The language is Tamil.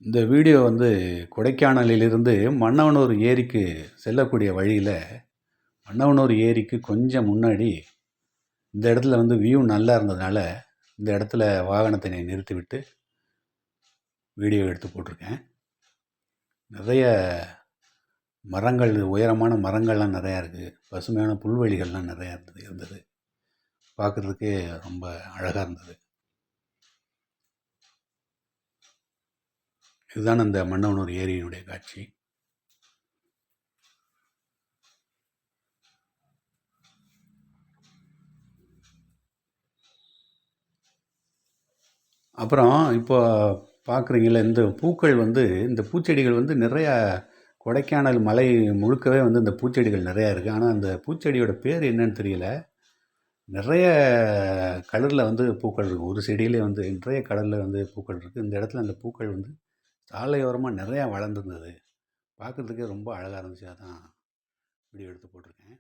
இந்த வீடியோ வந்து கொடைக்கானலிலிருந்து மன்னவனூர் ஏரிக்கு செல்லக்கூடிய வழியில, மன்னவனூர் ஏரிக்கு கொஞ்சம் முன்னாடி இந்த இடத்துல வந்து வியூ நல்லா இருந்ததுனால, இந்த இடத்துல வாகனத்தினை நிறுத்திவிட்டு வீடியோ எடுத்து போட்டிருக்கேன். நிறைய மரங்கள், உயரமான மரங்கள்லாம் நிறையா இருக்குது. பசுமையான புல்வெளிகள்லாம் நிறையா இருந்தது. பார்க்குறதுக்கே ரொம்ப அழகாக இருந்தது. இதுதான் அந்த மன்னவனூர் ஏரியினுடைய காட்சி. அப்புறம் இப்போ பார்க்குறீங்கள்ல, இந்த பூக்கள் வந்து இந்த பூச்செடிகள் வந்து நிறையா கொடைக்கானல் மலை முழுக்கவே வந்து இந்த பூச்செடிகள் நிறையா இருக்குது. ஆனால் அந்த பூச்செடியோட பேர் என்னன்னு தெரியல. நிறைய கலரில் வந்து பூக்கள் இருக்கும். ஒரு செடியிலே வந்து நிறைய கலரில் வந்து பூக்கள் இருக்குது. இந்த இடத்துல அந்த பூக்கள் வந்து சாலையோரமாக நிறையா வளர்ந்துருந்தது. பார்க்குறதுக்கே ரொம்ப அழகாக இருந்துச்சு. அதான் வீடியோ எடுத்து போட்டிருக்கேன்.